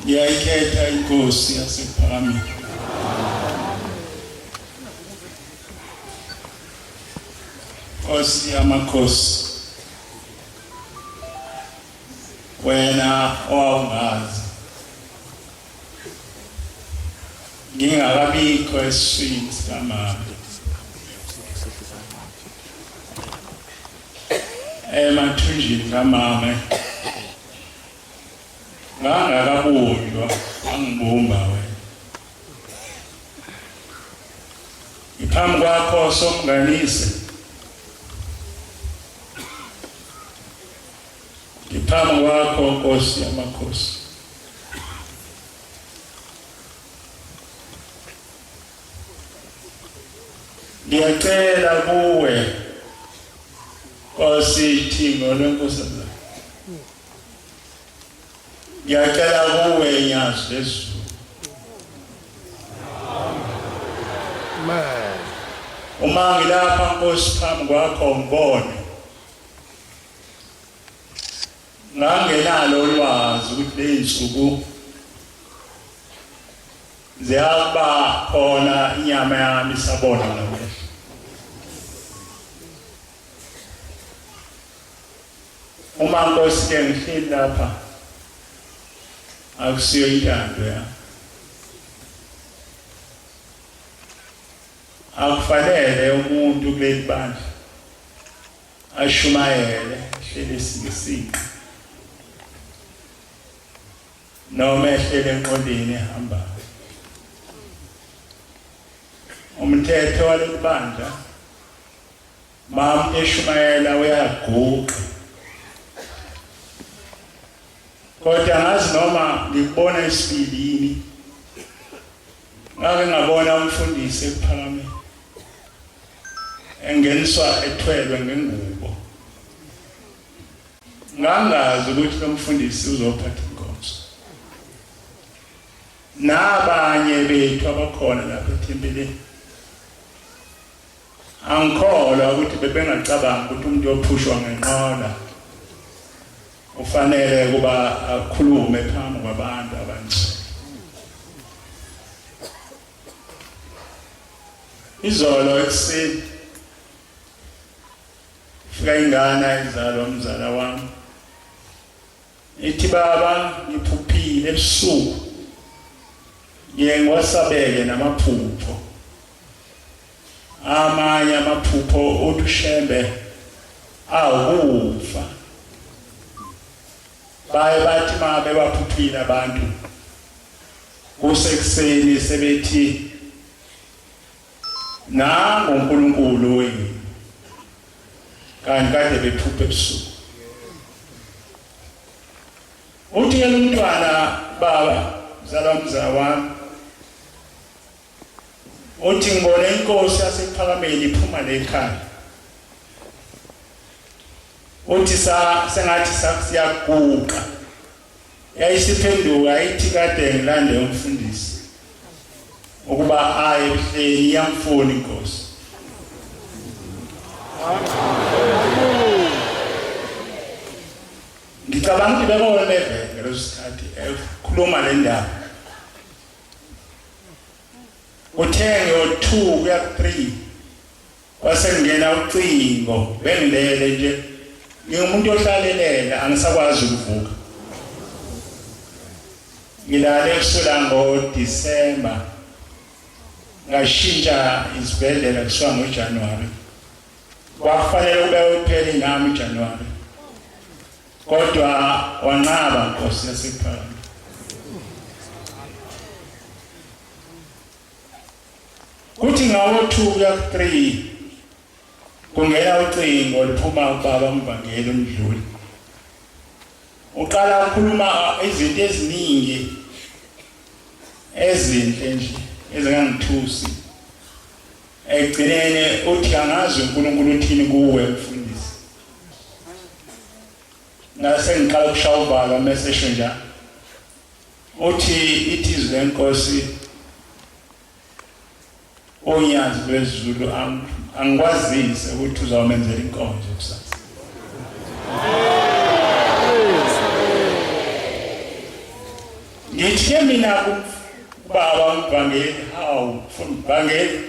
ngiyayikhetha inkosi yasePhakameni. Nkosi yamakhosi, wena owawungazi ngingakabikho esiswini sikamama, emathunjini kamama ngangakabunjwa angibumba wena. Ngiphambi kwakho somnganise, ngiphambi kwakho Nkosi yamakhosi, ngiyacela kuwe Nkosi Thingo lwenkosazana, ngiyacela kuwe Nyazi lezulu, uma ngilapha Nkosi phambi kwakho ngibone ngangenalo ulwazi ukuthi ley'nsuku ziyaba khona inyama yami isabona ngamehlo. Uma Nkosi-ke ngihleli lapha akusiyo intando yami, akufanele umuntu kuleli bandla ashumayele ehlele esingisinqi noma ehlele enqoleni ehambayo. Umthetho waleli bandla mama eshumayela uyaguqa, kodwa ngazi noma ngibona isibilini ngake ngabona umfundisi ePhakameni engeniswa ethwelwe ngengubo, ngangazi ukuthi lo mfundisi uzophatha inkonzo. Nabanye bethu abakhona lapha ethempelini angikholwa ukuthi bebengacabanga ukuthi umuntu ophushwa ngenqola ufanele kuba akhulume phambi kwabantu abancane. Izolo ekuseni fika ingane izalwa umzala wami, ithi baba ngiphuphile ebusuku ngiye ngiwasabeke namaphupho, amanye amaphupho uthi uShembe awukufa. Baye bathi ma bebaphuphile abantu kusekuseni sebethi nangu uNkulunkulu wenu, kanti kade bephuphe ebusuku. Uthi ke lo mntwana baba mzala wami, uthi ngibone inkosi yasePhakameni iphuma lekhaya, uthi sengathi siyaguqa, yayisiphenduka ithi kade ngilande umfundisi ukuba aye ebuhleni, iyamfuna inkosi. Ngicabanga ukuthi bekona levele ngelo sikhathi ekhuluma le ndaba. Uthenge ngo-2 kuya ku-3 wasengena ucingo, bengilele nje ngingumuntu ohlalelela, angisakwazi ukuvuka. Ngilale ebusuku ngoDisemba, ngashintsha isibhedlela kusuka ngoJanuwari, kwafanele ube uphele nami uJanuwari, kodwa wanqaba Nkosi yasePhakameni. Kuthi ngawo-2 kuya ku-3 kungena ucingo liphuma ubaba uMvangeli uMdluli, uqala ukukhuluma izinto eziningi ezinhle nje ezingangithusi. Ekugcineni uthi angazi uNkulunkulu uthini kuwe mfundisi. Ngase ngiqala ukushaya uvalo message njalo, uthi ithi izwi lenkosi uNyazi lwezulu angikwazise ukuthi uzawumenzela inkonzo kusasa. ngithi ke mina kubaba uMbangeli hawu mfuna Mbangeli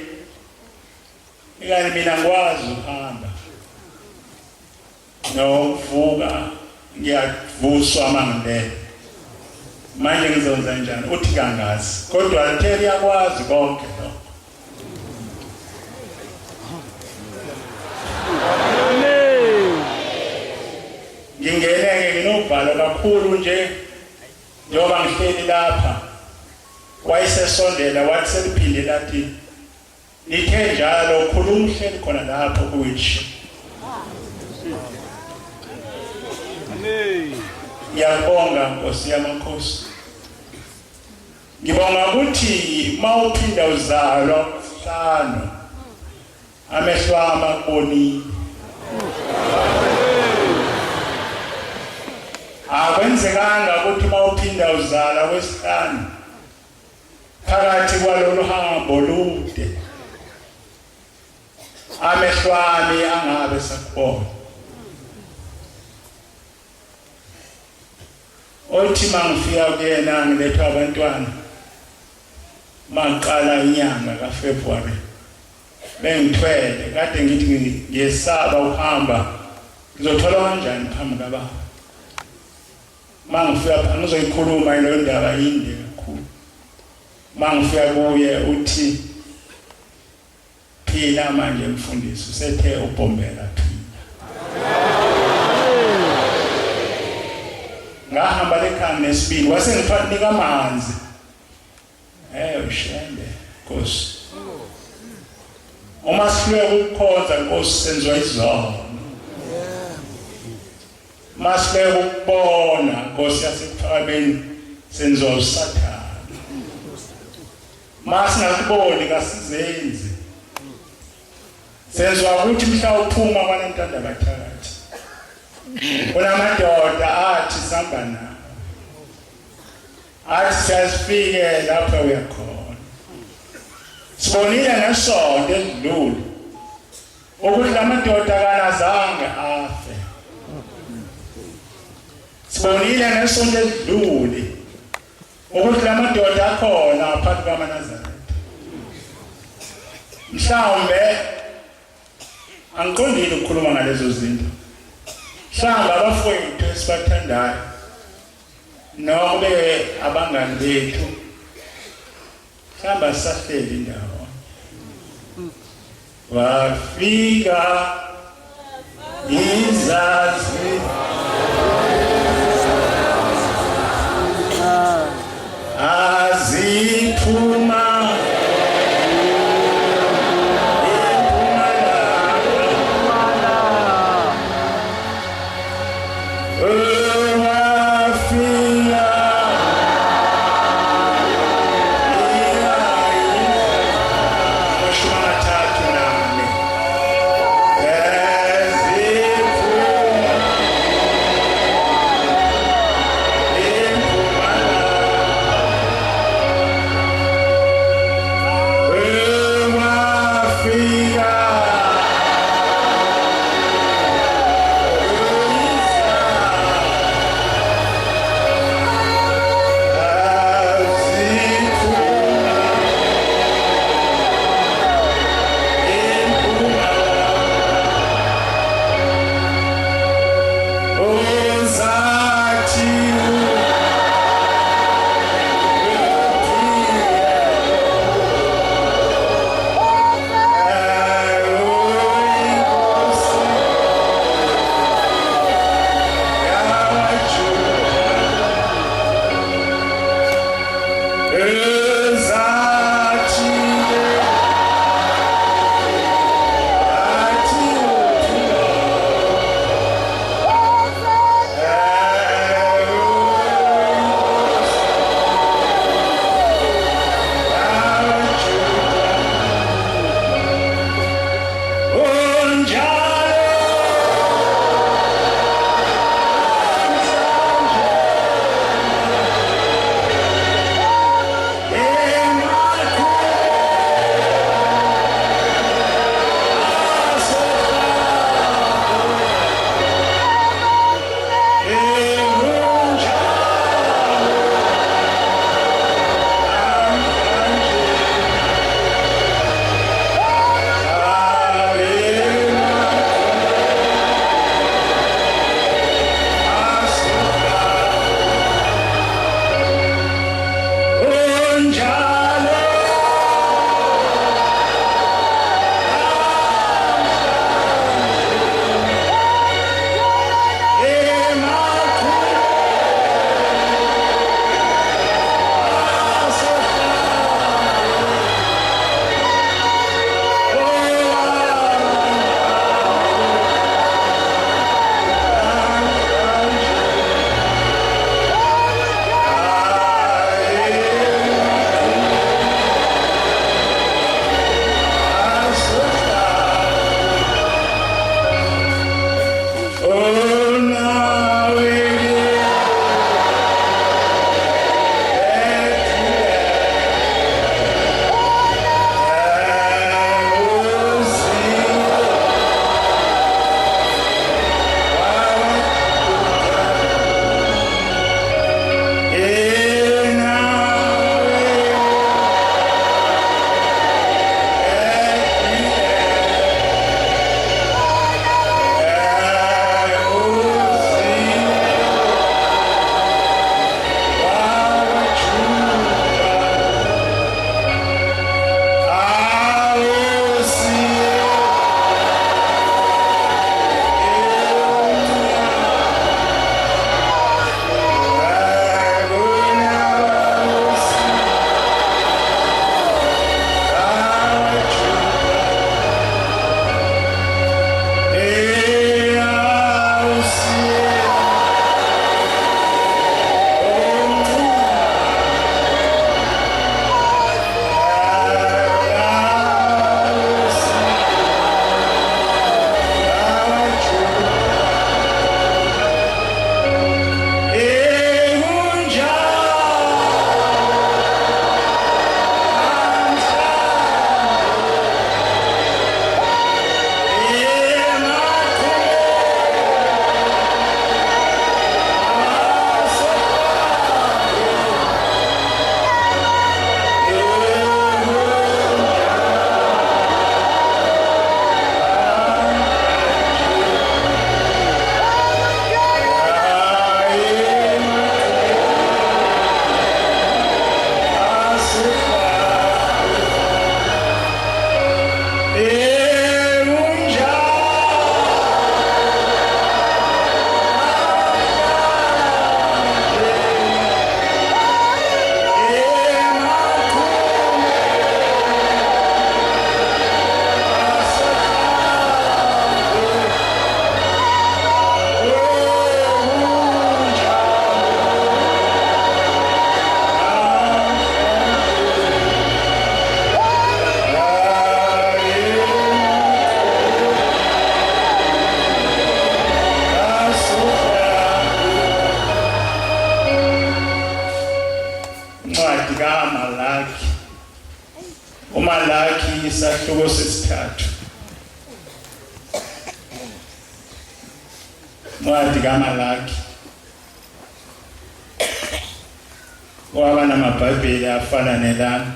ikani mina ngikwazi ukuhamba novuka ngiyavuswa mangilele manje ngizonza njani uthi kangazi kodwa lithe yakwazi konke lokho ngingeneke nginobhalo kakhulu nje njengoba ngihleli lapha wayesesondela wathi seliphinde lathi lithe njalo khuluma uhleli khona lapho kuwishi ngiyabonga Nkosi yamakhosi ngibonga ukuthi mawuphinda uzalwa hlanu amehlo amaboni akwenzekanga ukuthi mawuphinda uzala kwesihlanu phakathi kwalolu hambo lude amehlo ami angabe sakubona othi mangifika kuyena ngilethwa abantwana maqala inyanga kaFebruary bengithwele kade ngithi ngiyesaba uhamba ngizothola kanjani phambi kababa mangifika ngizoyikhuluma ilo ndaba yinde kakhulu mangifika kuye uthi phila manje mfundisi usethe uBombela phila ngahamba lekhaya nesibili wasengiphanika amanzi ushende Nkosi uma sifike ukukhonza Nkosi senziwa izono masifike ukubona Nkosi yasePhakabeni senziwa uSathane masingakuboni kasizenzi senziwa ukuthi mhla uphuma kwanantanda bathakathi kunamadoda athi samba nawo athi sasifike lapha uyakhona sibonile nesonto edlule ukuthi lamadoda kanazange afe sibonile nesonto edlule ukuthi lamadoda akhona phakathi kwaManazaretha mhlawumbe angiqondile ukukhuluma ngalezo zinto mhlawumbe abafowethu esibathandayo noma abangani bethu mhlawumbe sahleli ndawo wafika izazi aziphuma incwadi kaMalaki, uMalaki isahluko sesithathu. Incwadi kaMalaki waba namabhayibheli afana nelami,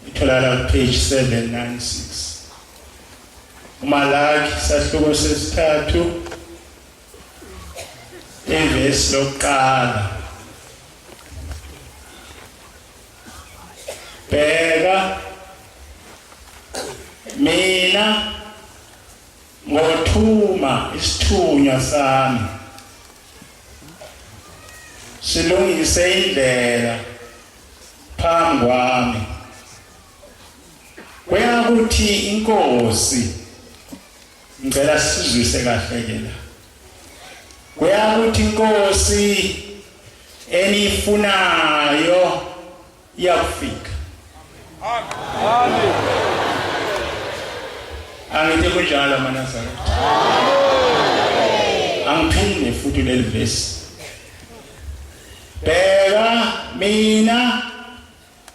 itholakala page 796. uMalaki isahluko sesithathu ivesi lokuqala. Bheka, mina ngothuma isithunywa sami silungise indlela phambi kwami. Kuyakuthi inkosi, ngicela sizwise kahle ke la, kuyakuthi inkosi enifunayo iyafika. Amen. Angithi kunjalo maNazaretha. Amen. Angiphinde futhi leli verse. Bheka, mina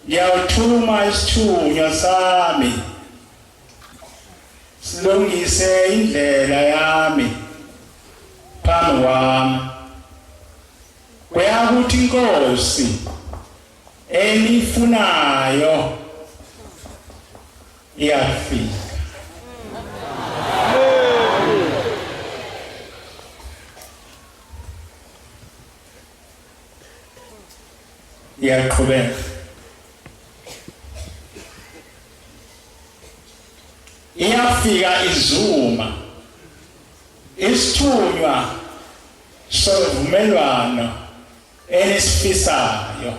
ngiyawuthuma isithunywa sami silungise indlela yami phambi kwami. Kuyakuthi inkosi enifunayo iyafika. Iyaqhubeka. Iyafika izuma isithunywa sovumelwano enisifisayo.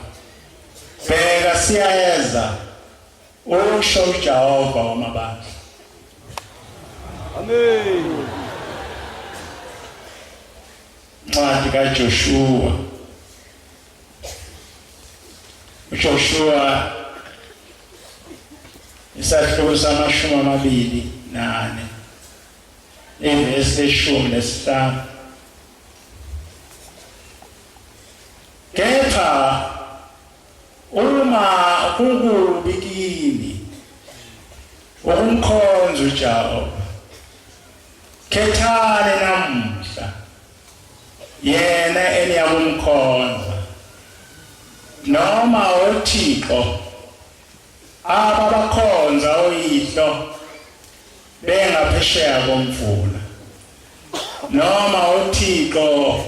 Bheka, siyayeza usho uJehova wamabandla. Amen. Incwadi kaJoshua. uJoshua isahluko sama-24 ivesi 15. Kepha uma kukubi kini ukumkhonza uJehova, khethani namuhla yena eniyakumkhonza, noma uThixo ababakhonza oyihlo bengaphesheya komfula, noma uThixo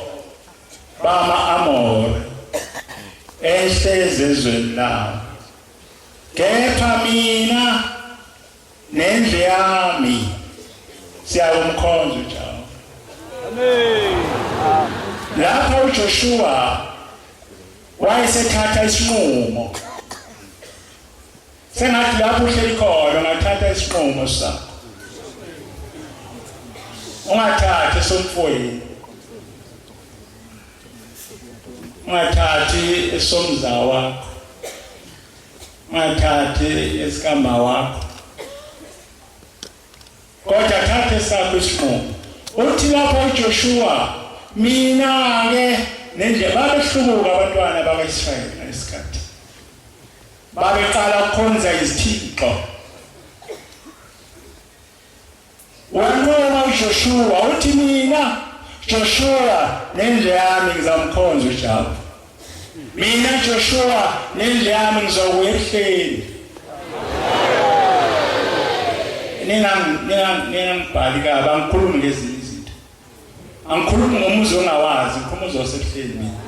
bama-Amori ehlezi ezweni lawo. Kepha mina nendlu yami siyakumkhonza uJehova. Amen. Lapha uJoshua wayesethatha isinqumo. Sengathi lapho uhleli khona ungathatha isinqumo sakho. Ungathathi somfowenu, ungathathi esomzawa wakho, ungathathi esikama wakho, kodwa thatha esakho isinqumo. Uthi lapho uJoshua, mina ke nendle babehlubuka abantwana bakwa-Israyeli ngesikhathi babeqala ukukhonza izithixo. Wanquma uJoshua uthi, mina Joshua nendle yami ngizamkhonza uJehova. Mina Joshua nendle yami ngizokuya ehleni. Ningangibhali kabi, angikhulumi ngezinye izinto, angikhulumi ngomuzi ongawazi, ngikhuluma umuzi osehleni mina.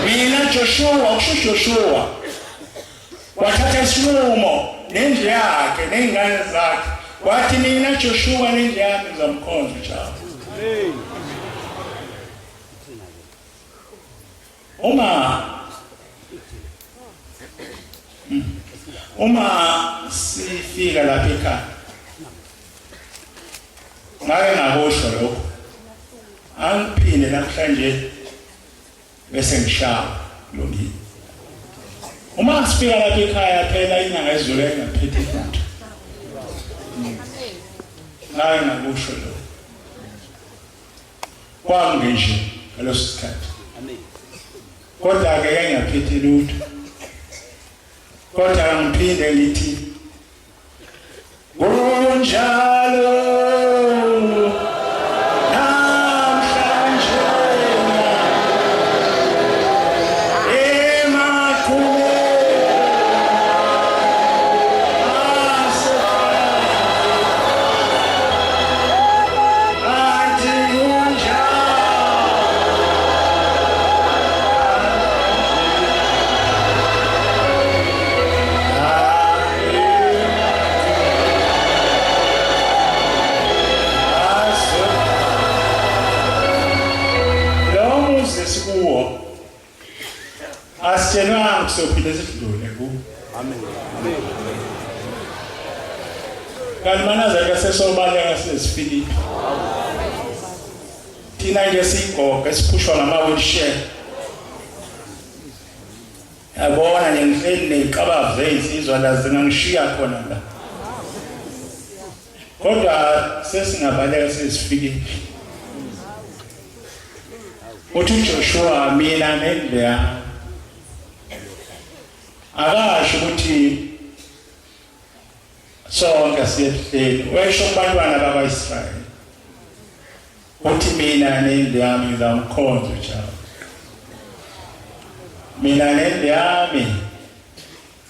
Mina Joshua, ukusho Joshua wathatha isinqumo nendlu yakhe ney'ngane zakhe, wathi mina Joshua nendlu yami ngizamkhonza uJehova. Uma sifika lapha ekhaya ngake ngakusho lokho, angiphinde namhlanje bese ngishaya kulungile. Uma sifika lapha ekhaya phela inyanga ezidlule ngaphethe futhi ngake ngakusho lokho, kwangenje ngaleso sikhathi. kodwa ke yayingaphethi lutho. Kodwa ngiphinde ngithi kunjalo asithenwanga kusophila esidlule ku. Amen. Kanti manazake sesobaleka sesifilipi. Thina nje sigogo esiphushwa ngama-wheelchair. Yabona nje ngihleli neziqabava zey'nsizwa la zingangishiya khona la. Kodwa sesingabaleka sesifilipi. Uthi uJoshua mina nendlu yami akasho ukuthi sonke siyehleli wesho kubantwana bakwa-Israyeli uthi mina nendlu yami ngizamkhonza uJehova, mina nendlu yami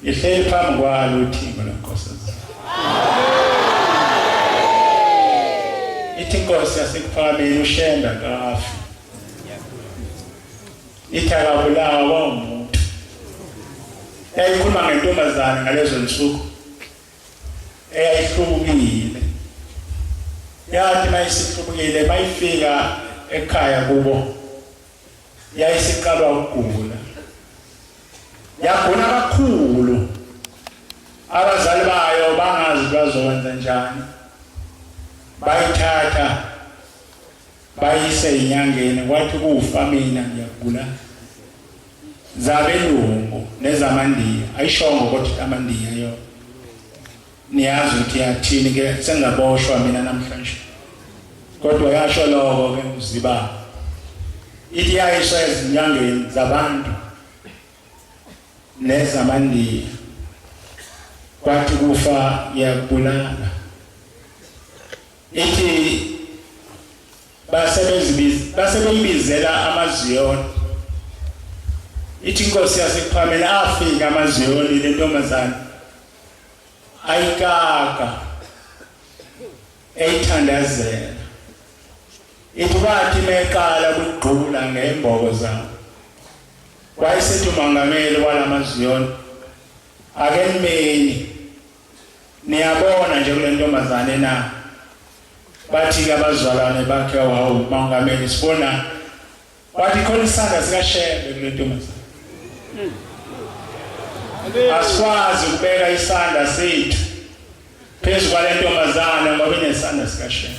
ihleli phambi kwalo uThixo noNkosazana. Ithi inkosi yasekuphakameni uShemba kafi, ithi akabulawa umuntu. Yayikhuluma ngentombazane ngalezo nsuku eyayihlubukile. Yathi mayisihlubukile mayifika ekhaya kubo yayisiqalwa ukugula. Yagula kakhulu. Abazali bayo bangazi bazokwenza njani. Bayithatha bayise enyangeni kwathi kufa mina ngiyagula. Zabelungu nezamandiya ayishongo kodwa amandiya yo niyazi ukuthi yathini ke sengaboshwa mina namhlanje, kodwa yasho lokho ke uziba ithi yayisho ezinyangeni zabantu nezamandiya kwathi kufa yabulala. Ithi basebeyibizela amaziyoni. Ithi inkosi yasekuphakameni afika amaziyoni le ntombazane ayikaka eyithandazela. Ithi bathi meqala kugqula ngembobo zabo wayesethi umongameli walamaziyoni ake nimeni niyabona nje kule ntombazane na. Bathi-ke abazalwane bakhe wawu umongameli sibona wathi khona isandla sikaShembe kule ntombazane. Asikwazi ukubeka isandla sethu phezu kwale ntombazane ngoba inesandla sikaShembe.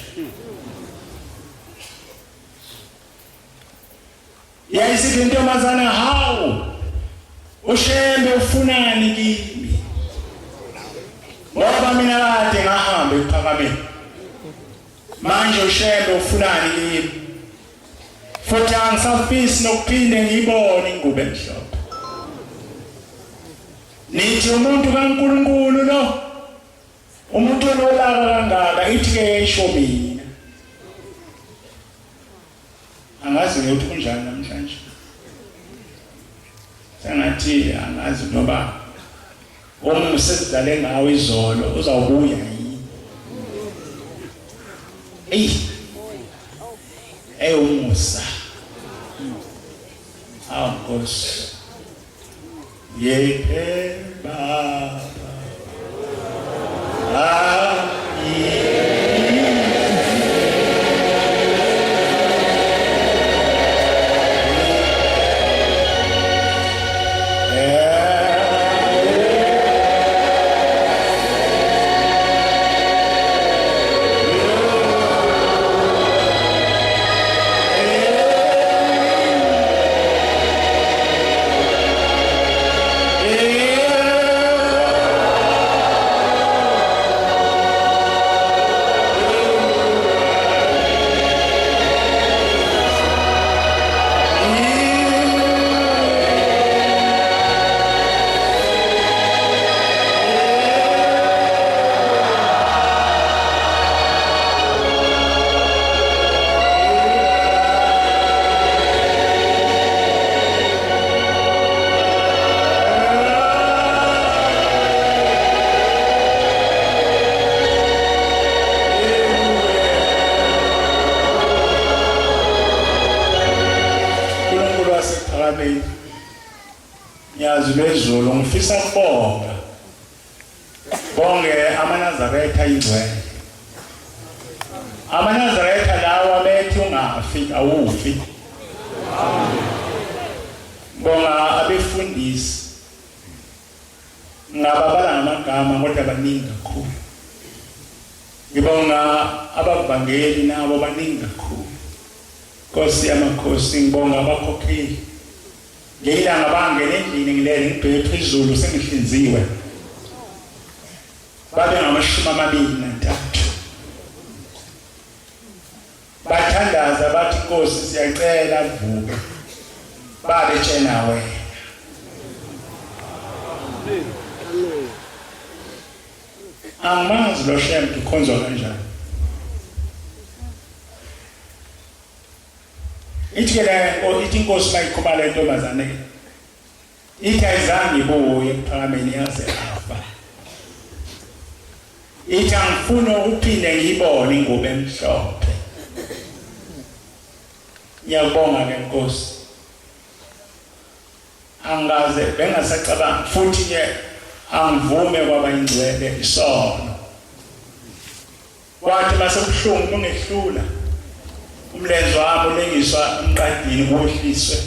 Yayisithi intombazane, hawu uShembe ufunani kimi ngoba mina kade ngahamba ekuphakameni, manje uShembe ufunani kimi futhi angisafisi nokuphinde ngiyibone ingubo emhlophe. Nithi umuntu kaNkulunkulu lo, umuntu ololaka kangaka. Ithi-ke yayisho mina angazi ukuthi kunjani namhlanje, sengathi angazi noba umusa esidlale ngawo izolo uzawubuya yini. Umusa Nkosi yephe Baba yazi lwezulu ngifisa kubonga bonge amanazaretha ingcwele amanazaretha lawa bethi ungafi awufi bonga abefundisi ngababala ngamagama kodwa baningi kakhulu ngibonga abavangeli nabo baningi kakhulu Nkosi yamakhosi ngibonga abakhokheli ngiyilanga bangena endlini ngilele ngibheke phezulu sengihlinziwe babe ngama-23 bathandaza bathi Nkosi siyacela vuke babe tshena wena angimazi lo shem kukhonzwa kanjani ithi Nkosi mayikhuma le ntombazane ithi ayizange ibuye ephakameni yaze afa ithi angifuna ukuphinde ngiyibone ingubo emhlophe ngiyabonga ke Nkosi angaze bengasacabanga futhi ke angivume kwaba ingcwele isono kwathi masekuhlungu kungehlula umlenze wami ulengiswa emqadini kuhliswe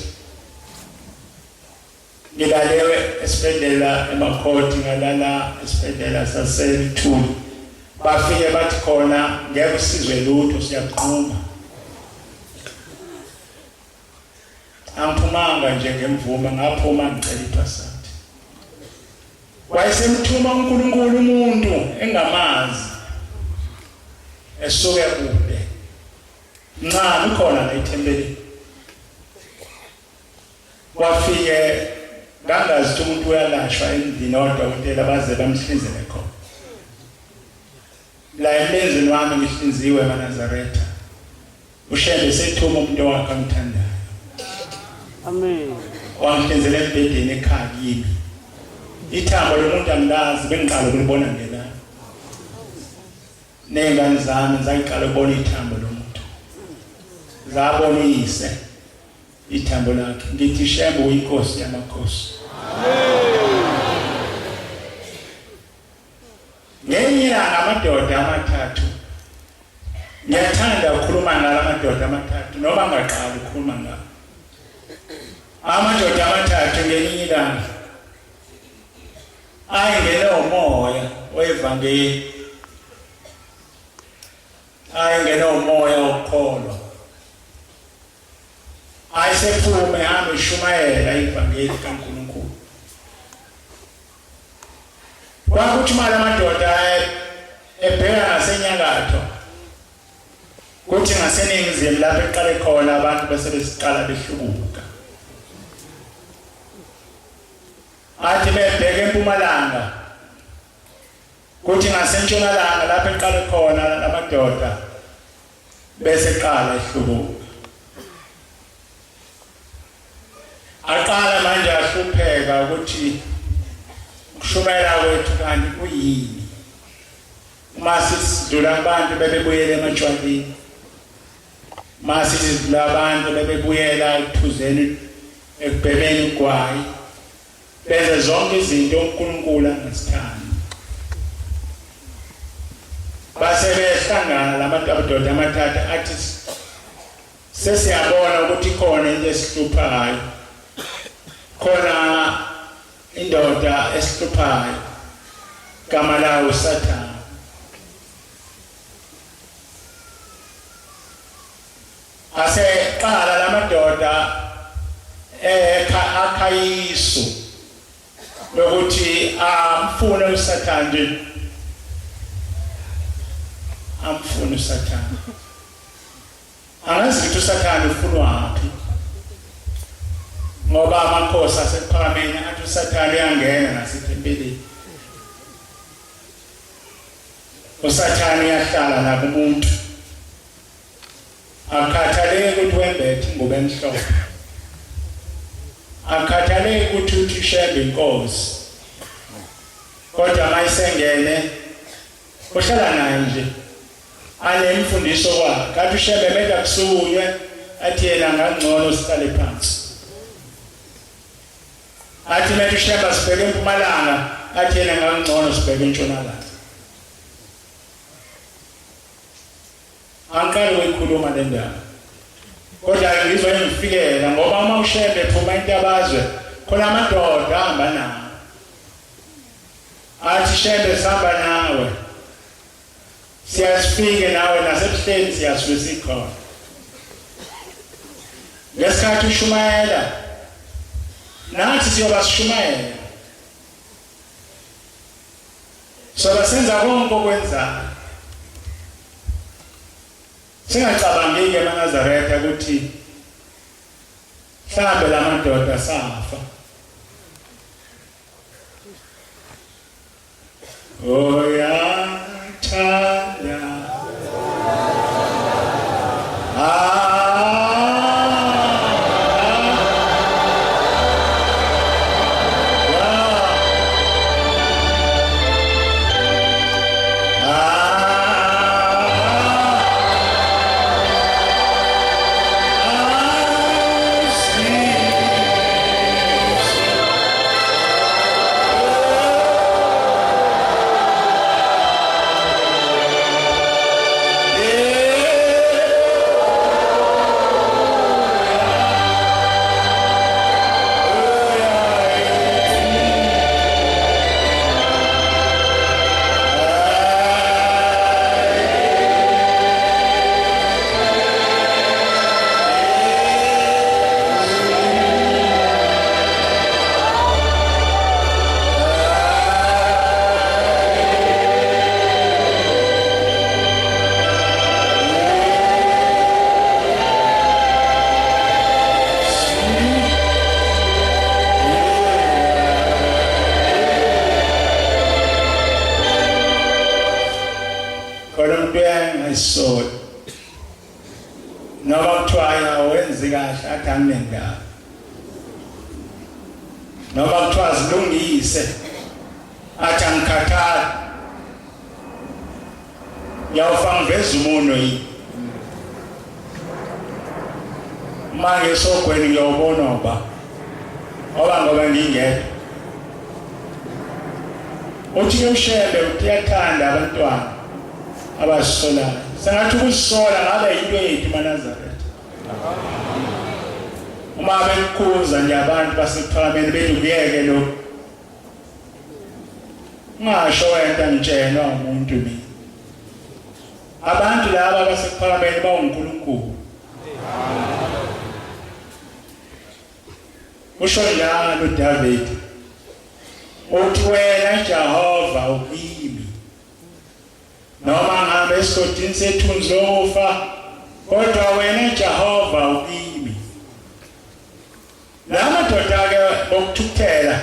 ngilalewe esibhedlela eMakhoti ngalala esibhedlela saseLithuli bafike bathi khona ngeke usizwe lutho siyaqhuma angiphumanga nje ngemvume ngaphuma ngicela iphasati wayesemthuma uNkulunkulu umuntu engamazi esuke kude ncane khona la ethembeleni wafike ngangazi ukuthi umuntu uyalashwa endlini odokotela baze bamhlinzele khona la emlenzeni wami ngihlinziwe eNazaretha ushebe sethuma umuntu wakhe amthandayo amen wangihlinzela embhedeni ekhaya kimi ithambo lomuntu angilazi bengiqala ukulibona ngela nengane zami zayiqala ukubona ithambo lomuntu zabona uyise ithambo lakhe ngithi shembe uyinkosi yamakhosi ngenye amadoda amathathu ngiyathanda ukukhuluma ngala madoda amathathu noma ngaqala ukukhuluma ngalo amadoda amathathu ngelinye ilanga ayengene umoya wevangeli ayengene umoya wokukholwa ayisephume hambe ishumayela ivangeli kaNkulunkulu kwakuthi mali amadoda ebheka ngasenyakatho kuthi ngaseningizimu lapho eqale khona abantu bese besiqala behlubuka athi bebheka empumalanga kuthi ngasentshonalanga lapho eqale khona amadoda bese qala ehlubuka aqala manje ahlupheka ukuthi ukushumayela kwethu kanti kuyini mase sidlula abantu bebebuyela ematshwaleni mase sidlula abantu bebebuyela ekuphuzeni ekubhekeni ugwayi benze zonke izinto uNkulunkulu angasithandi base behlangana lamadoda amathathu athi sesiyabona ukuthi khona into esihluphayo khona indoda esihluphayo gama layo uSathane ase qala lamadoda akhayiso lokuthi amfune uSathane amfune uSathane angazi ukuthi uSathane ufunwa aphi ngoba amakhosi asephakameni athi uSathane uyangena nasethempelini uSathane uyahlala la kumuntu akhathaleke ukuthi wembethe ingubo emhlophe akhathaleke ukuthi uthishembe inkosi kodwa mayisengene uhlala naye nje anemfundiso kwakhe kathi ushembe meda kusunywe athi yena ngangcono sihlale phansi athi manje ushemba sibheke eMpumalanga athi yena ngangcono sibheke eNtshonalanga. Angikali ukuyikhuluma le ndaba kodwa ngizwe ngifikela ngoba uma ushembe ephuma intabazwe khona amadoda ahamba nawo athi shembe sihamba nawe siyasifike nawe nasebuhleni siyasuke sikhona ngesikhathi ushumayela nathi siyoba sishumayela soba senza konke okwenzayo singacabangi-ke eNazaretha ukuthi mhlawumbe la madoda safa. Oyathanda so noma kuthiwa wenzi kahle athi anginendaba noma kuthiwa zilungise athi angikhathali yawufa ngiveza umuno yini manje sogweni ngiyobona ngoba ngingedwa uthi ushebe uyathanda abantwana abasolayo sengathi ukusola ngabe yinto yethu eNazaretha uma bekukhuza nje abantu basephalamende bethi kuyeke lo ngasho wena ngitshela umuntu mina abantu laba basephalamende bawuNkulunkulu usho njalo uDavid uthi wena Jehova ukimi noma ngabe esigodini sethunzi lokufa kodwa wena Jehova ukimi. La madoda-ke bokuthukuthela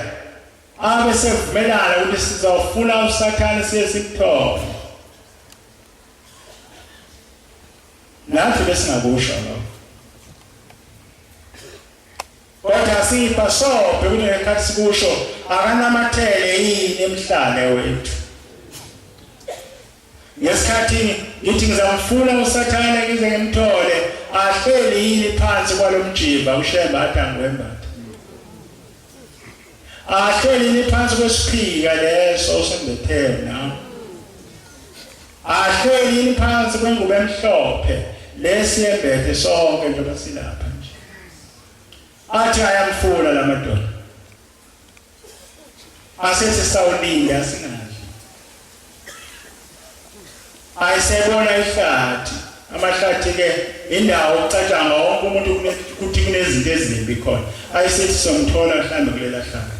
abe sevumelana ukuthi sizawufuna uSathane siyesimthole nathi besingakusho lokho kodwa sipha sobhe kunekhathi sikusho akanamathele yini emhlane wethu ngesikhathi ngithi ngizamfuna uSathane ngize ngimthole ahleli yini phansi kwalomjiba ushemba athi angwembatha ahleli yini phansi kwesiphika leso sembethe nawo ahleli yini phansi kwengubo emhlophe lesiyembethe sonke njengoba silapha nje athi ayamfuna la madoda asethi sawulinde asingazi ayisebona ihlathi amahlathi ke indawo ucatshanga wonke umuntu ukuthi kunezinto ezimbi khona ayisethi somthola mhlambe kulela hlanga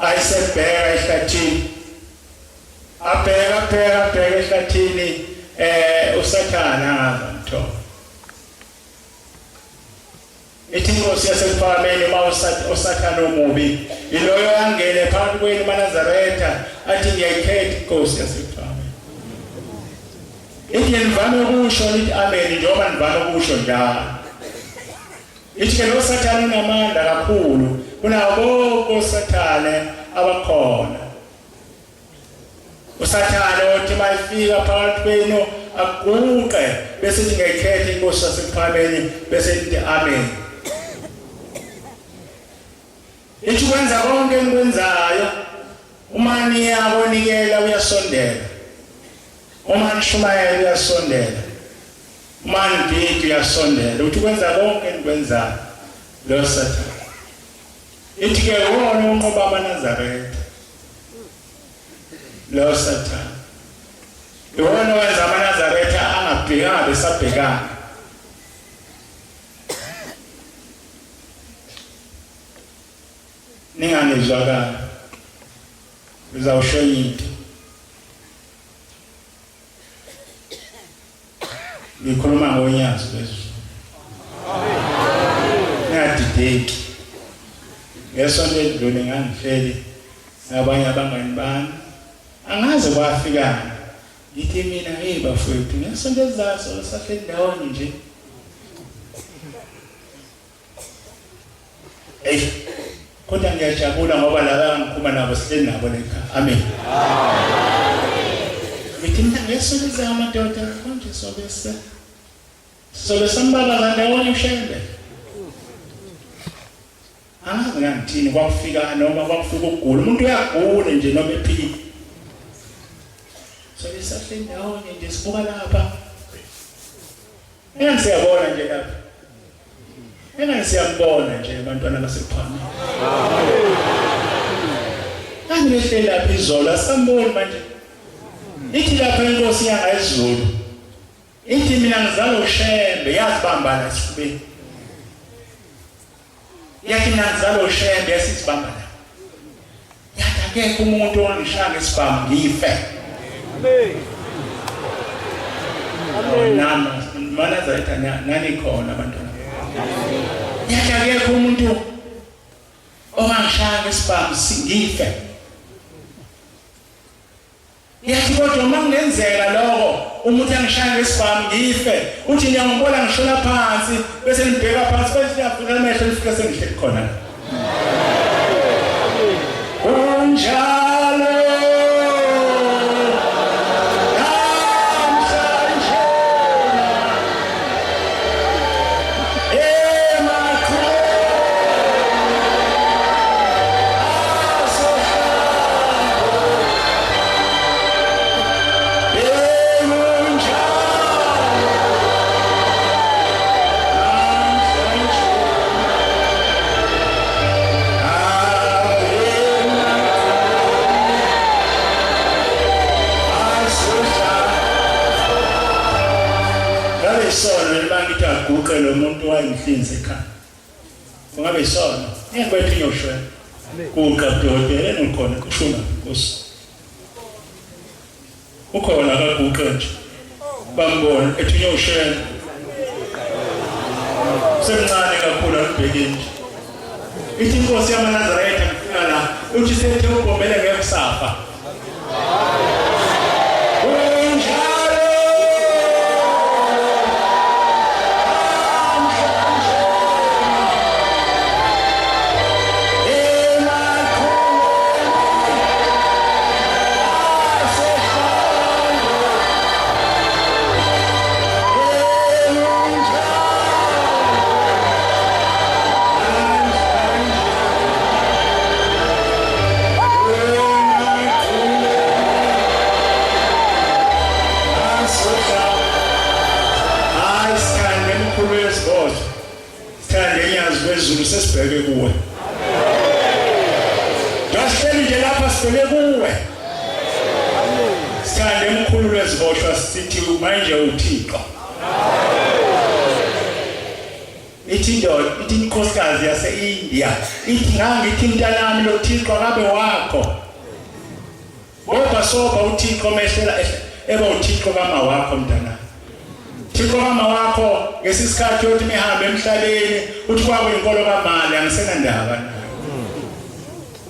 ayisebheka ihlathini abheka ihlathini uSathane angazamthola ethi inkosi yasephalamende uma uSathane omubi iloyo angene phakathi kwenu eNazaretha athi ngiyayikhetha inkosi yasephalamende ithi nivame ukusho lithi amen njengoba nivame ukusho njalo ithi ke lo Sathane unamandla kakhulu kunabo bonke uSathane abakhona uSathane othi mayifika phakathi kwenu aguqe bese ngekhethe inkosi yasePhakeni bese ithi amen. Ithi kwenza konke engikwenzayo uma niyabonikela uyasondela, uma nishumayela uyasondela, uma nididi uyasondela. Uthi kwenza konke engikwenzayo lo Sathane. Ithi ke wona unqoba amaNazaretha lo Sathane. Iwona wenza amaNazaretha angabhekanga besabhekana. Ningangizwakala uzawusho into ngikhuluma ngonyaka bezulu ngiyadideki ngesonto edlule ngangihleli nabanye abangani bami angaze kwafikana ngithi mina hey bafowethu ngesonto ezaso sahleli ndawonye nje kodwa ngiyajabula ngoba laba ngikhuma nabo sihleli nabo lekha. Amen. Ngithi mina ngesonto ezayo amadoda konje sobe sambaba ndawonye ushembe. Angazi ngithini kwafika noma kwafika ukugula umuntu uyagula nje noma ephila. Sobe sahleli ndawonye nje sibuka lapha. Siyabona nje lapha. Siyabona nje abantwana basePhakeni. Kanti behleli lapha izolo asamboni manje. Ithi lapha inkosi yangayizulu. Ithi mina ngizalo ushembe yazibamba la sifubeni. Yathi mina ngizalo ushembe yasizibamba la. Yathi akekho umuntu ongishanga isibhamu ngife. Amen. Nama maNazaretha nani khona abantwana. Yathi akekho umuntu ongishanga isibhamu singife. Yathi kodwa uma kungenzeka lokho umuntu angishanga isibhamu ngife uthi ngiyangibona ngishona phansi bese ngibheka phansi bese ngiyafuna amehlo lifika sengihleli khona. Unjalo kuke lo muntu wayihlinze ekhaya. Kungabe isona. Ngeke nyoshwe. Kuka dodela nokhona kushuna Nkosi. Ukhona akaguqe nje. Bambona ethi nyoshwe. Semncane kakhulu albhekeni nje. Ithi Nkosi yamaNazaretha ngifika la uthi sethe ugombele ngekusafa. Sesibheke kuwe. Jasele nje lapha sibheke kuwe. Sithande emkhulu lweziboshwa sithi manje uThixo. Ithi ndoda, ithi inkosikazi yase-India, ithi ngangithi mntanami lo Thixo akabe wakho. Ngoba soba uThixo mehlela eba uThixo kama wakho mntanami. Thixo kama wakho ngesisikhathi uthi mihambe emhlabeni uthi kwabe inkolo kamali angisena ndaba nayo.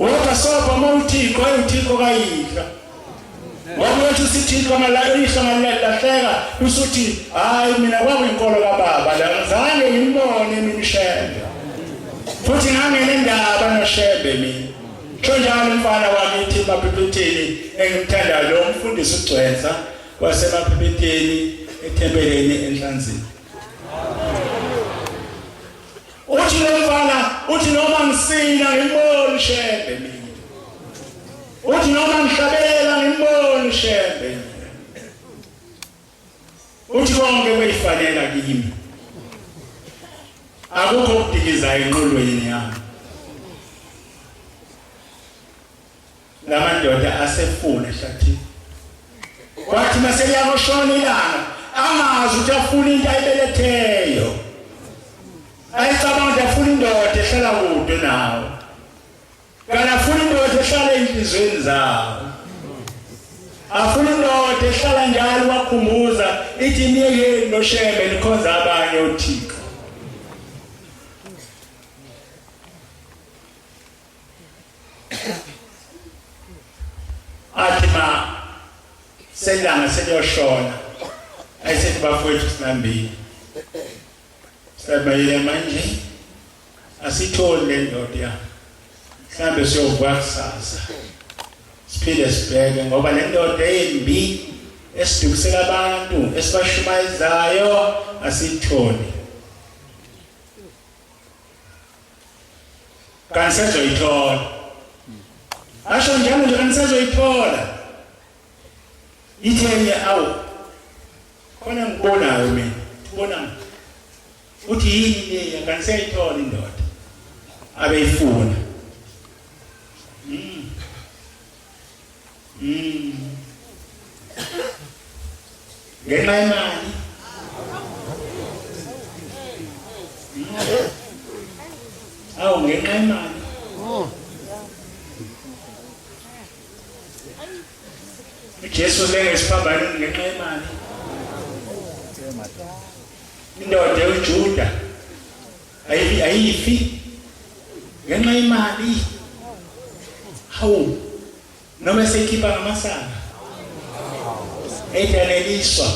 Ngoba soba uThixo uThixo kayihla. Ngoba uthi uSithixo kamalahla ngalahleka usuthi hayi mina kwabe inkolo kaBaba la ngizange ngimbone imishebe. Futhi ngangene ndaba noshebe mina. Njalo umfana wami ithi baphithini engimthanda lo mfundisi uGcwensa wasemaphepheteni ethempeleni enhlanzini. Uthi lo mfana uthi noma ngisina ngimboni shembe mina. Uthi noma ngihlabela ngimboni shembe. Uthi konke kuyifanela kimi. Akukho ukudikiza enqolweni yami. Lamandoda asefuna ehlathini. Kwathi mase yakushona ilanga angazi ukuthi afuna into ayibeletheyo. Ayicabanga afuna indoda ehlala kude nawo. Kana afuna indoda ehlala enhlizweni zawo. Afuna indoda ehlala njalo wakhumbuza ithi niyeke noshembe nikhonza abanye uThixo. Athi ma selanga seliyoshona ayisethi bafowethu sinambili sabayile manje asitholi le ndoda mhlambe siyovuka kusasa siphinde sibheke ngoba le ndoda embi esidukisela abantu esibashumayizayo asitholi kansezoyithola asho njalo nje kansezoyithola ithenge awu khona ngibonayo mina ubona uthi yini le kangisayithola indoda abeyifuna ngenxa yemali awu ngenxa yemali Jesu lengesiphambanweni ngenxa yemali. Indoda uJuda ayifi ngenxa yemali. Hawu noma sekhipha ngamasana. Edaneliswa.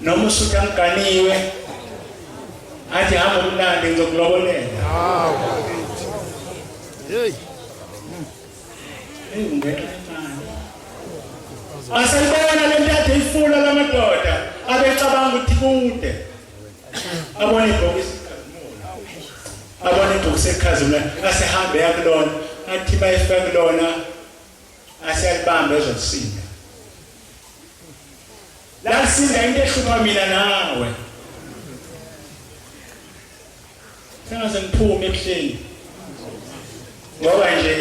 Noma usutha nganiwe athi hamba umnandi ngizokulobolela. Hey. Asayibona le ntathe ifula lamadoda abecabanga ukuthi kude abone ibhokisi ikhazimula abone ibhokisi ikhazimula asehambe yakulona athi bayifika kulona asiyalibamba ezokusinda la sinda into ehlupha mina nawe sengaze ngiphume ebuhleni ngoba nje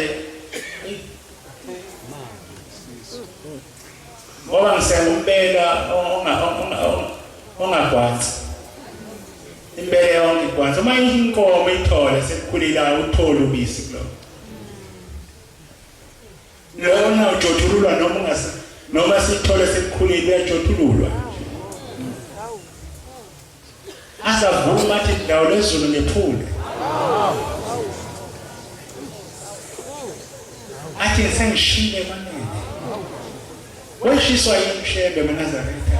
ngoba ngisengumbela ongagwanzi imbele yonke igwanzi uma inkomo ithole sekukhulila uthola ubisi kulo lona ujothululwa noma sithole sekukhulile uyajothululwa asavuma athi ndawo lezulu nephule athi sengishile manene Weshiswa yini mshembe eNazaretha?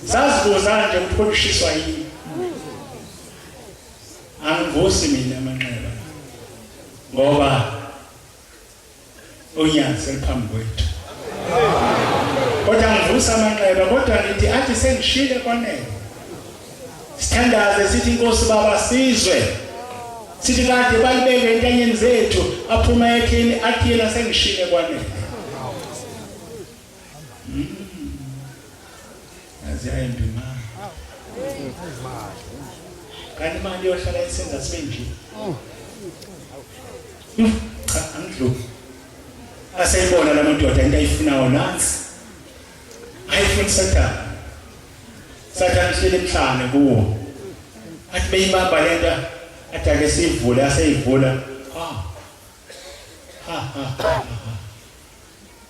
Sazibuza nje ukuthi ushiswa yini? Angivusi mina amanxeba. Ngoba unyazi eliphambi kwethu. Kodwa ngivusa amanxeba kodwa ngithi athi sengishile kwanele. Sithandaze sithi inkosi baba sizwe. Sithi kade balibeke entanyeni zethu aphuma ekhini athi yena sengishile kwanele. Azayimbi ma. Kanti manje yohlala isenza sibe nje. Cha angidlu. Asayibona lamadoda into ayifunayo nansi. Ayifuna Satan. Satan hlele emhlane kuwo. Athi beyibamba lento athi ake sivule aseyivula.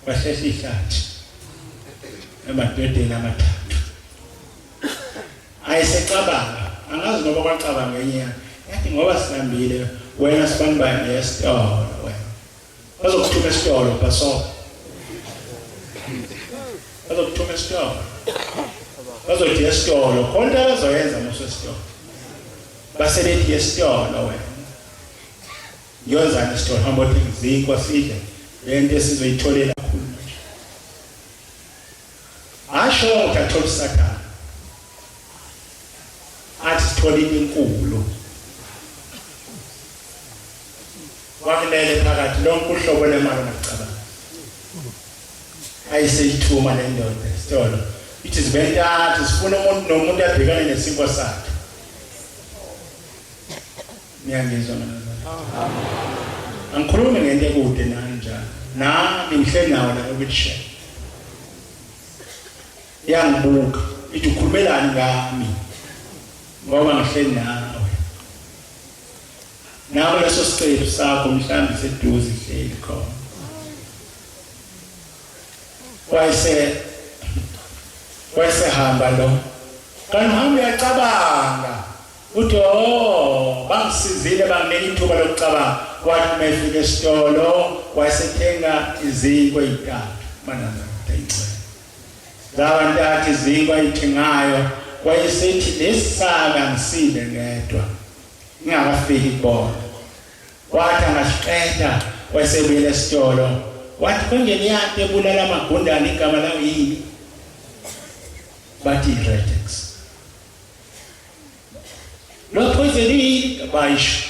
Washesha ihlathi. Emadodeni amathathu. Ayesecabanga, angazi ngoba kwacabanga ngenye. Yathi ngoba sinambile wena sibanibani nesitolo wena. Bazokuthuma esitolo baso. Bazokuthuma esitolo. Bazothi esitolo, konke bazoyenza muso esitolo. Basebethi esitolo wena. Yonza esitolo hamba uthi ngizikwa sidle. Lento esizoyitholela kakhulu. asho utathola uSathane athi sithola inkulu wakulele phakathi lonke uhlobo lemali ngicabanga ayiseyithuma le ndoda sitolo ithi zibentathu sifuna umuntu nomuntu abhekane nesimo sakhe niyangizwa mina angikhulumi ngento ekude nanja nami ngihle nawo la ukuthi yangibuka ithi ukhulumelani ngami ngoba ngihle nawe nawe leso sicelo sakho mhlambi seduze ihleli khona wayese hamba lo kanti hamba uyacabanga uthi bangisizile banginika ithuba lokucabanga kwathi mefika esitolo wayesethenga izinkwa ezintathu manana ayicela lawa ntathu izinkwa ayithengayo wayesethi lesaka ngisile ngedwa ngingakafiki bona wathi angasiqeda wayesebuyela esitolo wathi kwengene yanto ebulala amagundane igama lawo yini bathi Retex lo poizeli bayisho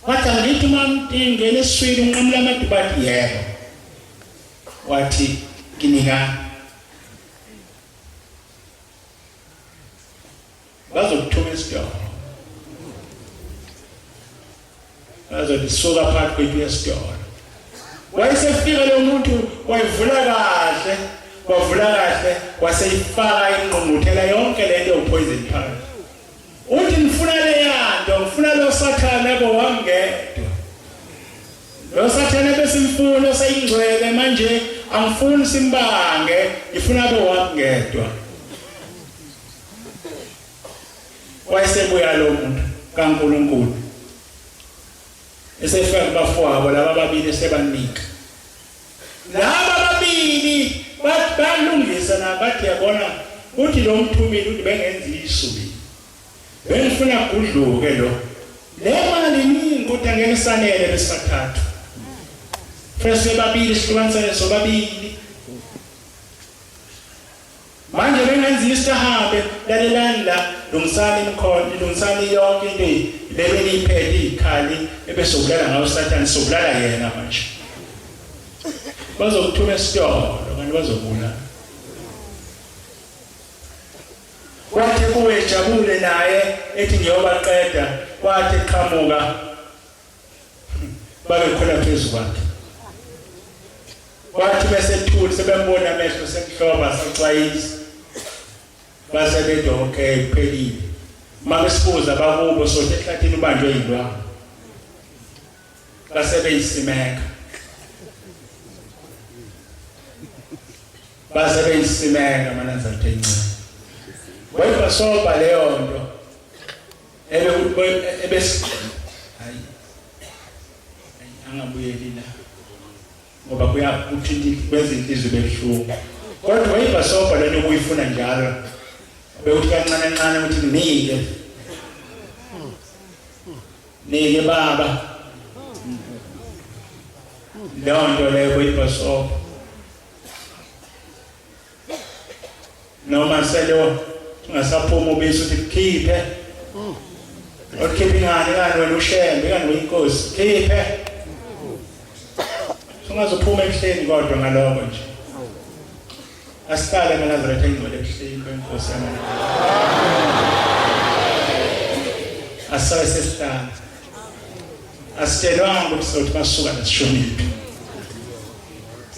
wathi angithi mamtingene eswini unqamla amadu bathi yebo wathi kinika bazokuthuma esitolo bazodisuka phakathi kwethu esitolo wayesefika lo muntu wayivula kahle waseyifaka ingqungquthela yonke lento yopoison phakathi uthi ngifuna le yanto ngifuna lo Sathane lebo wangedwa lo Sathane besimfuna sayingcwele manje angifuni simbange ngifuna bo wangedwa wayesebuya lo muntu kaNkulunkulu esefika kubafowabo laba babili sebanika laba babili balungisa nabathi yabona uthi lo mthumile uthi bengenzi isubi bengifuna kudluke lo le mali ningi ukuthi angenisanele besathathu first babili sihlukanisane sobabili manje bengenzi isihambe lalelani la lungisani imkhonto lungisani yonke into lebeniphethe ikhali ebesokulala ngawo Sathane sokulala yena manje bazokuthuma esitolo kanti bazobula wathi kuwe jabule naye ethi ngiyobaqeda wathi qhamuka babe khona phezulu kwakhe wathi besethuli sebembona amehlo semhloba sacwayisa basebethi okay kuphelile mabesibuza bakubo sothi ehlathini ubanjwe yindwa basebeyisimeka mananza uthenxa wayebasoba leyo nto hayi angabuyeli la ngoba kuyakuthinta kwezinto izibehluko kodwa wayebasoba lento okuyifuna njalo bekuthi kancane ukuthi nike baba leyo nto leyo wayebasoba noma selo ungasaphuma ubisi uthi khiphe okhiphi ngani wena ushembe kanti uyinkosi khiphe ungazophuma ebuhleni kodwa ngaloko nje asiqale eNazaretha ingcwele ebuhleni kwenkosi yami asabe sesihlanu asitshelwanga ukuthi sothi masuka nasishoniphi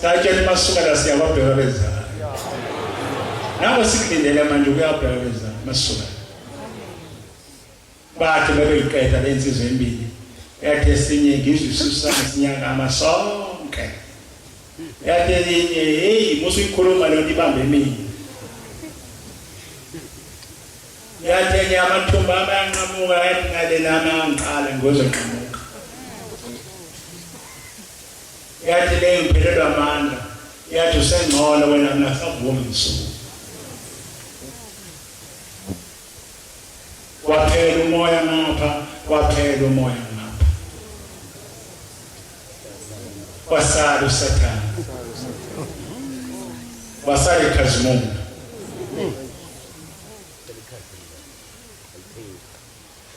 satshela masuka la siyababheka bezayo nabo sikulindele manje ukuyabheka bezayo masuka bathi bebeyiqeda lensizwe embili yathi esinye ngizwe isusana sinyakama sonke yathi elinye hey musuyikhuluma lo ibambe mina yathi enye amathumba amanqamuka yathi ngale lana ngiqala ngozoqhamuka yathi le ngiphelelwa amandla yathi usengcono wena ngasavuma ngisuku waphela umoya ngapha wasala uSathane wasala iKhazimuna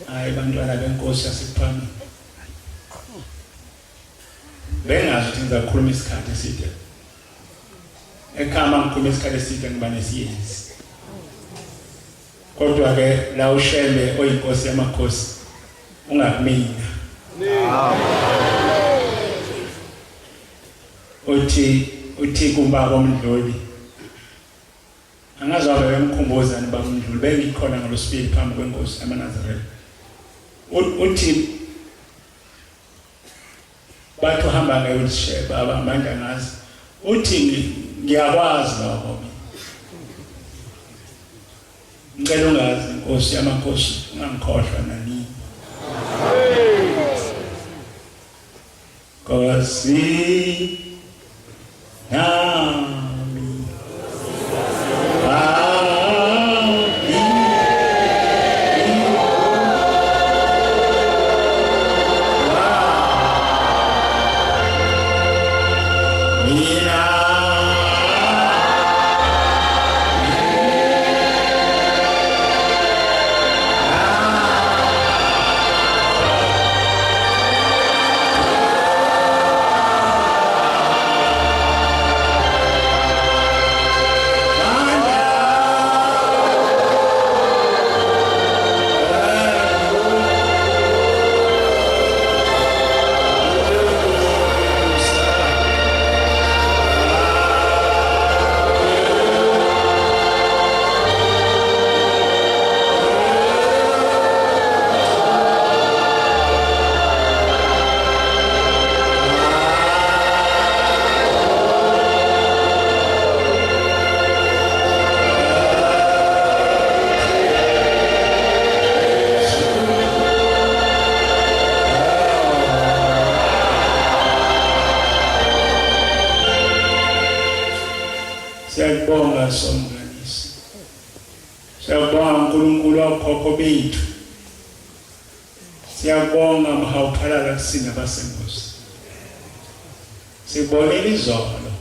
hayi bantwana benkosi yasePhani bengazi ukuthi ngizakhuluma isikhathi eside ekhama ngikhuluma isikhathi eside ngiba nesiyezi kodwa ke la ushembe oyinkosi yamakhosi ungakumina uthi kumba komdluli angazi wabe bemkhumbuza niba umdluli bengikhona ngolosibili phambi kwenkosi amaNazarene uthi bathu hamba ngeyolisheba abamanje ngazi uthi ngiyakwazi lokho ngicela ungazi inkosi yamakhosi ungangikhohlwa nani Kosi nami siyabonga somnganisi siyabonga uNkulunkulu wakhokho bethu siyabonga mahawuphalala kusina basenkosi sibonela izolo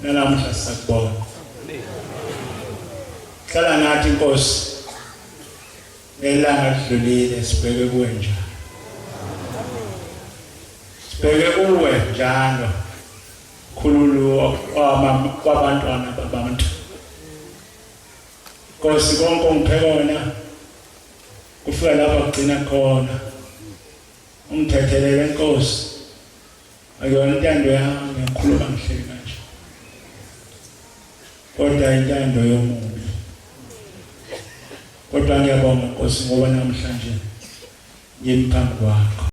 nalamhla sakubona hlala nathi inkosi nelanga lidlulile sibheke kuwe njalo sibheke kuwe njalo khululu kwabantwana babantu Nkosi konke ongiphekona kufika lapha kugcina khona ungithethelele Nkosi akuyona intando yami ngikhuluma ngihleli kanje kodwa intando yomubi kodwa ngiyabonga Nkosi ngoba namhlanje ngiyiphambi kwakho